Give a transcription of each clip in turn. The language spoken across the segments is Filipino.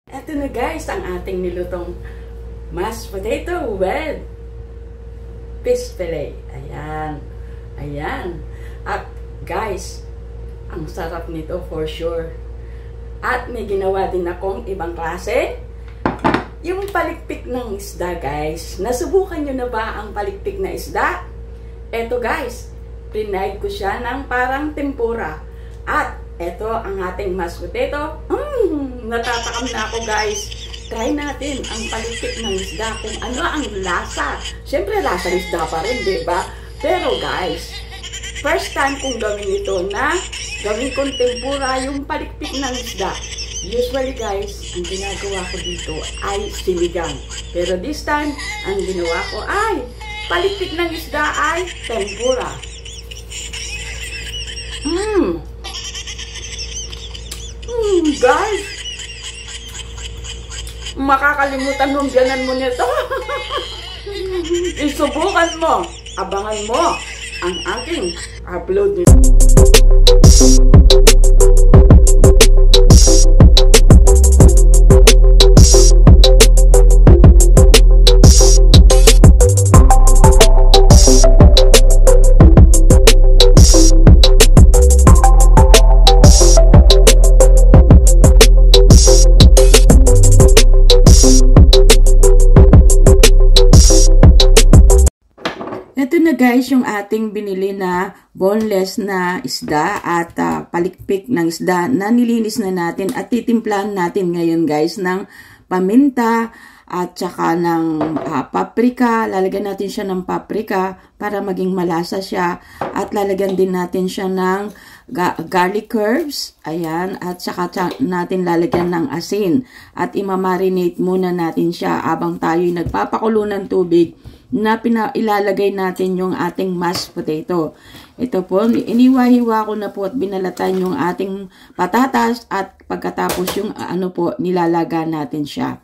Ito na guys, ang ating nilutong mashed potato with fish fillet. Ayan. Ayan. At guys, ang sarap nito for sure. At may ginawa din akong ibang klase. Yung palikpik ng isda guys. Nasubukan nyo na ba ang palikpik na isda? Eto guys, prinaid ko siya ng parang tempura. At eto ang ating mashed potato. Natatakam na ako guys. Try natin ang palikpik ng isda kung ano ang lasa. Siyempre lasa ng isda pa rin, diba? Pero guys, first time kong gawin ito na gawin kong tempura yung palikpik ng isda. Usually guys, ang ginagawa ko dito ay sinigang. Pero this time, ang ginawa ko ay palikpik ng isda ay tempura. Guys, makakalimutan mong ganan mo nito. Isubukan mo. Abangan mo ang aking upload nito. Ito na guys yung ating binili na boneless na isda at palikpik ng isda na nilinis na natin at titimplahan natin ngayon guys ng paminta at saka ng paprika. Lalagyan natin siya ng paprika para maging malasa siya at lalagyan din natin siya ng garlic herbs. Ayan, at saka natin lalagyan ng asin at imamarinate muna natin siya habang tayo'y nagpapakulo ng tubig na ilalagay natin yung ating mashed potato. Ito po, iniwa-hiwa ko na po at binalatan yung ating patatas at pagkatapos yung nilalaga natin siya.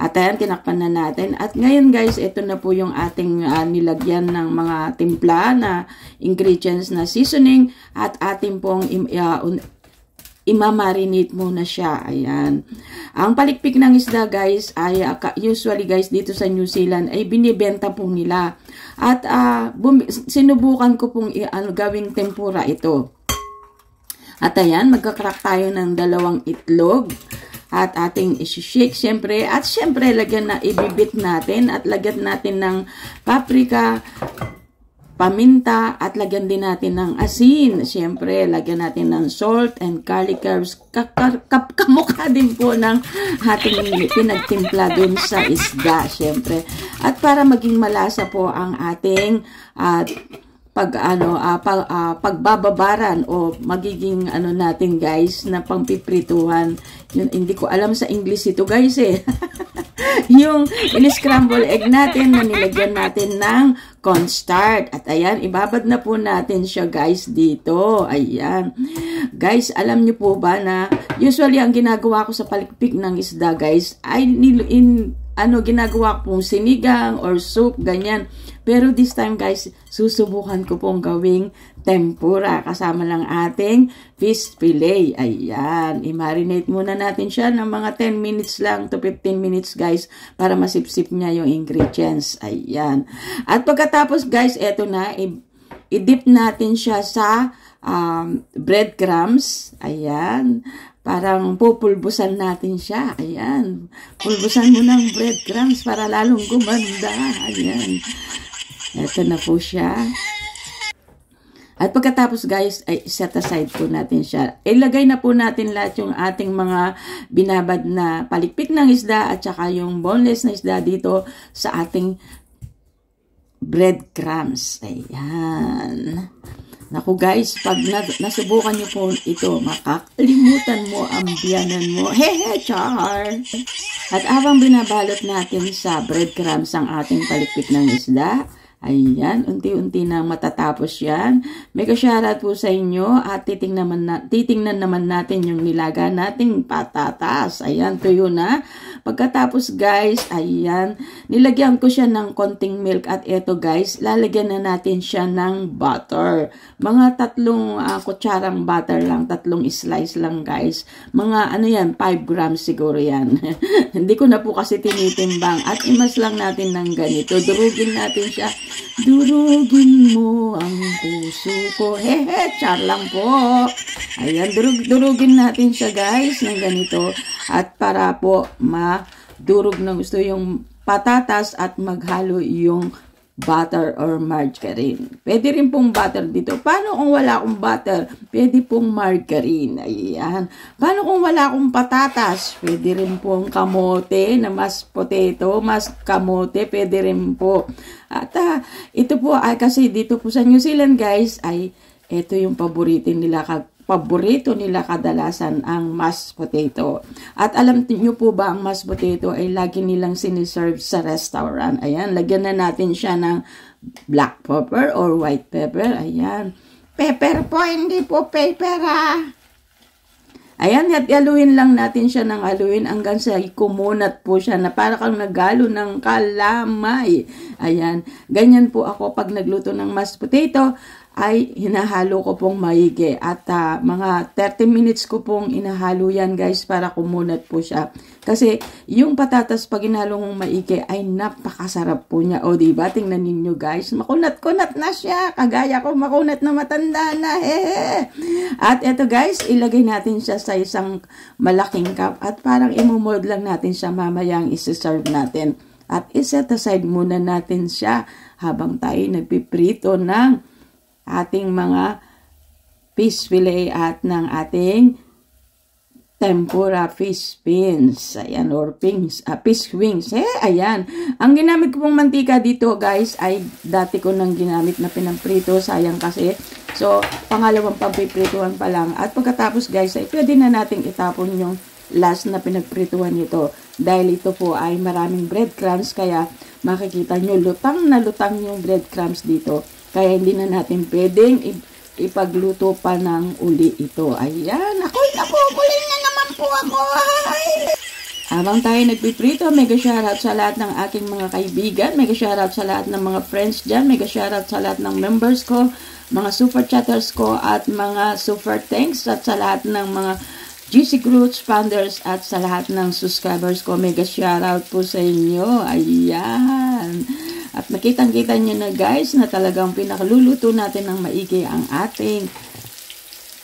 At ayan, tinakpan na natin. At ngayon guys, ito na po yung ating nilagyan ng mga timpla na ingredients na seasoning at ating pong imamarinate muna siya. Ayan. Ang palikpik ng isda guys ay usually guys dito sa New Zealand ay binibenta po nila. At sinubukan ko pong gawing tempura ito. At ayan, magkakrak tayo ng 2 itlog. At ating isi-shake syempre. At syempre lagyan na ibibit natin at lagyan natin ng paprika, paminta at lagyan din natin ng asin. Siyempre, lagyan natin ng salt and garlic herbs. Kamukha din po ng ating pinagtimpla dun sa isda, siyempre. At para maging malasa po ang ating pagbababaran o magiging natin guys na pangpiprituhan. Yun, hindi ko alam sa English ito guys eh. Yung in-scramble egg natin na nilagyan natin ng cornstarch. At ayan, ibabad na po natin siya guys dito. Ayan. Guys, alam niyo po ba na usually ang ginagawa ko sa palikpik ng isda guys ay ginagawa ko pong sinigang or soup, ganyan. Pero this time guys, susubukan ko pong gawing tempura kasama ng ating fish fillet. Ayan, i-marinate muna natin siya ng mga 10 minutes lang to 15 minutes guys para masipsip niya yung ingredients. Ayan. At pagkatapos guys, eto na, i-dip natin siya sa breadcrumbs. Ayan. Parang pupulbusan natin siya. Ayan. Pulbusan mo ng breadcrumbs para lalong gumanda. Ayan. Ito na po siya. At pagkatapos guys, ay set aside po natin siya. Ilagay na po natin lahat yung ating mga binabad na palikpik ng isda at saka yung boneless na isda dito sa ating breadcrumbs. Ayan. Naku guys, pag nasubukan nyo po ito, makakalimutan mo ang biyanan mo. Hehe, char! At habang binabalot natin sa breadcrumbs ang ating palikpik ng isda, ayan, unti-unti na matatapos yan. Mega shoutout po sa inyo at titingnan naman natin yung nilaga nating patatas. Ayan, tuyo na. Pagkatapos guys, ayan, nilagyan ko siya ng konting milk at eto guys, lalagyan na natin siya ng butter. Mga 3 kutsarang butter lang, 3 slice lang guys. Mga ano yan, 5 grams siguro yan. Hindi ko na po kasi tinitimbang at imas lang natin ng ganito. Durugin natin siya. Durugin mo ang puso ko. Hehe, char lang po. Ayan, durugin natin siya guys ng ganito. At para po madurog ng gusto yung patatas at maghalo yung butter or margarine. Pwede rin pong butter dito. Paano kung wala akong butter? Pwede pong margarine. Ayan. Paano kung wala akong patatas? Pwede rin pong kamote na mashed potato, mashed kamote. Pwede rin po. At ito po ay kasi dito po sa New Zealand guys ay ito yung paborito nila kadalasan ang mashed potato. At alam niyo po ba ang mashed potato ay lagi nilang siniserve sa restaurant. Ayan, lagyan na natin siya ng black pepper or white pepper. Ayan. Pepper po, hindi po pepper Ayan, at aluin lang natin siya ng aluin hanggang sa kumunat po siya na para kang nagalo ng kalamay. Ayan, ganyan po ako pag nagluto ng mashed potato ay hinahalo ko pong maigi at mga 30 minutes ko pong inahalo yan guys para kumunat po siya. Kasi yung patatas pag inahalo mong maigi ay napakasarap po niya. O diba, tingnan ninyo guys, makunat-kunat na siya. Kagaya ko makunat na matanda na. At eto guys, ilagay natin siya sa isang malaking cup at parang imumold lang natin siya mamayang isi-serve natin. At iset aside muna natin siya habang tayo nagpiprito ng ating mga fish fillet at ng ating tempura fish pins. Ayan, or fish wings. Ayan. Ang ginamit ko pong mantika dito, guys, ay dati ko nang ginamit na pinamprito. Sayang kasi. So, pangalawang pampiprituhan pa lang. At pagkatapos, guys, ay pwede na nating itapon yung last na pinagprituhan nito. Dahil ito po ay maraming breadcrumbs, kaya makikita nyo, lutang na lutang yung breadcrumbs dito. Kaya hindi na natin pwedeng ipagluto pa ng uli ito. Ayan. Ako'y nakukuling na naman po ako. Habang tayo nagpiprito, mega shoutout sa lahat ng aking mga kaibigan. Mega shoutout sa lahat ng mga friends dyan. Mega shoutout sa lahat ng members ko, mga super chatters ko, at mga super thanks. At sa lahat ng mga GC Groups, founders, at sa lahat ng subscribers ko. Mega shoutout po sa inyo. Ayan. At nakitang-kita nyo na guys na talagang pinakaluluto natin ng maigi ang ating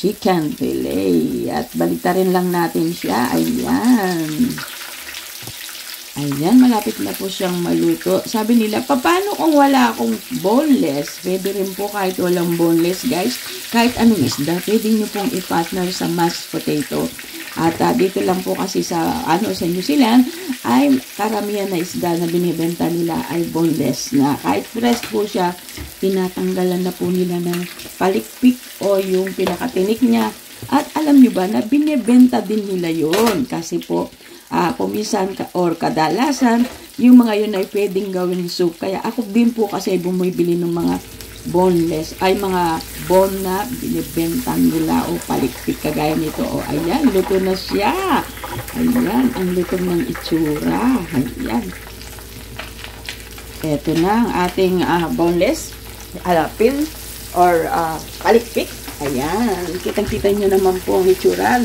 chicken fillet. At baliktarin lang natin siya. Ayan. Ayan, malapit na po siyang maluto. Sabi nila, paano kung wala akong boneless? Pwede rin po kahit walang boneless guys. Kahit anong isda, pwede nyo pong i-partner sa mashed potato. At dito lang po kasi sa New Zealand ay karamihan na isda na binibenta nila ay boneless na. Kahit fresh po siya, tinatanggalan na po nila ng palikpik o yung pinakatinik niya. At alam nyo ba na binibenta din nila yon kasi po pumisan or kadalasan yung mga yun ay pwedeng gawing soup. Kaya ako din po kasi bumibili ng mga boneless, ay mga bone na binibenta nila o palikpik kagaya nito. O ayan, luto na siya. Ayan, ang luto ng itsura. Ayan. Ito na ang ating boneless pin or palikpik. Ayan, kitang-kita nyo naman po ang itsura.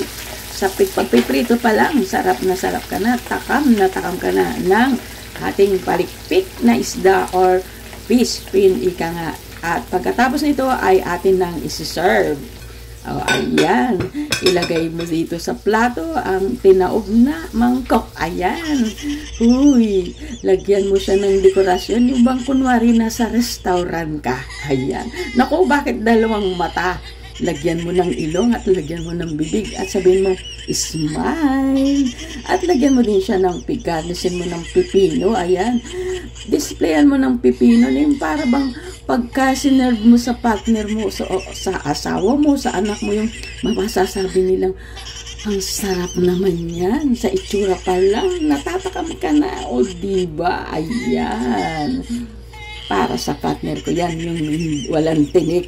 Sa pagpiprito pa lang, sarap ka na, takam ka na ng ating palikpik na isda or fish pin, ika nga. At pagkatapos nito ay atin nang isi-serve. O, ayan. Ilagay mo dito sa plato ang tinaob na mangkok. Ayan. Uy, lagyan mo siya ng dekorasyon. Yung bang kunwari nasa restaurant ka. Ayan. Naku, bakit dalawang mata? Lagyan mo ng ilong at lagyan mo ng bibig at sabihin mo, smile. At lagyan mo din siya ng garnisin mo ng pipino. Ayan. Displayan mo ng pipino na yung para bang pagka sinerve mo sa partner mo, sa asawa mo, sa anak mo, yung mapasasabi nilang, ang sarap naman yan. Sa itsura pa lang, natatakam ka na. O diba? Ayan. Para sa partner ko yan, yung walang tinik.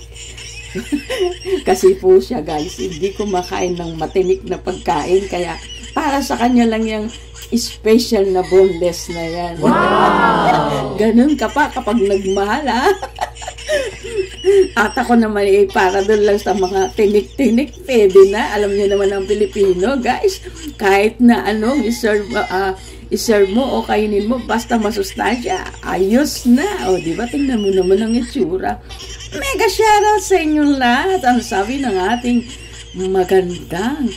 Kasi po siya guys, hindi ko makain ng matinik na pagkain, kaya para sa kanya lang yung special na boneless na yan. Wow! Ganun ka pa kapag nagmahal, ha? At ako naman para doon lang sa mga tinik-tinik, pwede na. Alam niyo naman ang Pilipino, guys. Kahit na iserve mo o kainin mo, basta masustansya, ayos na. O, diba? Tingnan mo naman ang itsura. Mega shoutout sa inyong lahat. Ang sabi ng ating magandang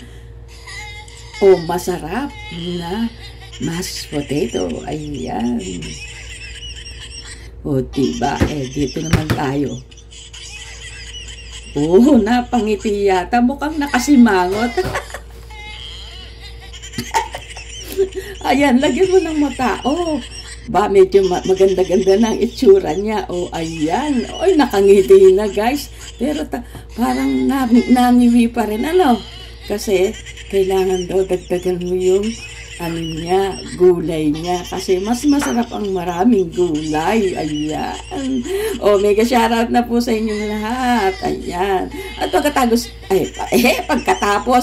o masarap na mashed potato. Ayan. O, diba? Dito naman tayo. Napangiti yata. Mukhang nakasimangot. Ayan, lagyan mo ng mata. Medyo maganda-ganda na ang itsura niya. Ayan. Nakangiti na, guys. Pero parang nangiwi pa rin, Kasi, kailangan daw dagdagan mo yung gulay niya. Kasi mas masarap ang maraming gulay. Ayan. Mega shoutout na po sa inyong lahat. Ayan. At pagkatapos,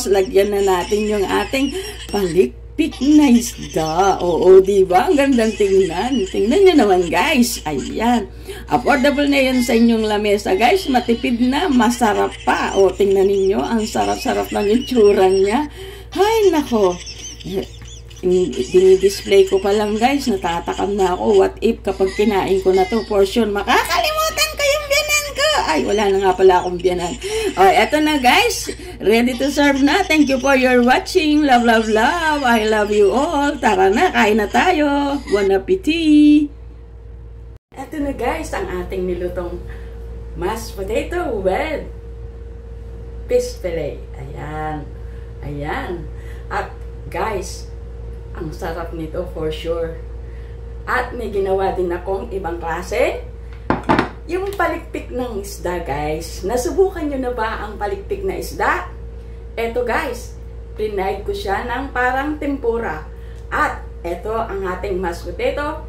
lagyan na natin yung ating palikpik na isda. Diba? Ang gandang tingnan. Tingnan nyo naman, guys. Ayan. Affordable na yan sa inyong lamesa, guys. Matipid na, masarap pa. Tingnan ninyo, ang sarap-sarap ng itsura niya. Ay, nako. Dinidisplay ko pa lang, guys. Natatakam na ako. What if kapag kinain ko na to portion, makakalimutan ko yung biyanan ko. Ay, wala na nga pala akong biyanan. Eto na, guys. Ready to serve na. Thank you for your watching. Love, love, love. I love you all. Tara na, kain na tayo. Bon appetit. Eto na, guys, ang ating nilutong mashed potato with fish fillet. Ayan. Ayan. At, guys, ang sarap nito for sure. At may ginawa din akong ibang klase. Yung palikpik ng isda, guys. Nasubukan nyo na ba ang palikpik na isda? Eto, guys. Prinide ko siya ng parang tempura. At eto ang ating mashed potato.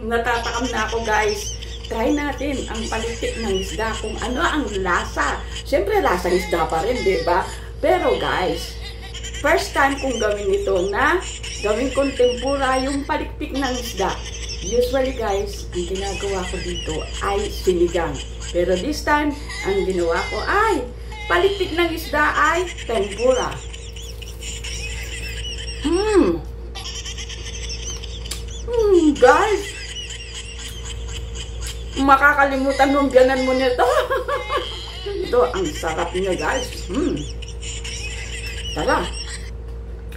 Natatakam na ako, guys. Try natin ang palikpik ng isda kung ano ang lasa. Siyempre, lasang isda pa rin, diba? Pero, guys, first time kong gawin ito na gawin kong tempura yung palikpik ng isda. Usually, guys, ang ginagawa ko dito ay sinigang. Pero this time, ang ginawa ko ay palikpik ng isda ay tempura. Guys, makakalimutan mong biyanan mo nito. Ito, ang sarap niya, guys. Tara,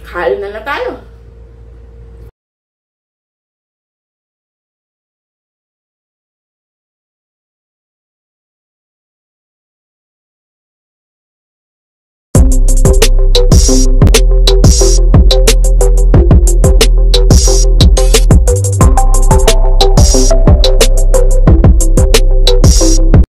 kain na tayo.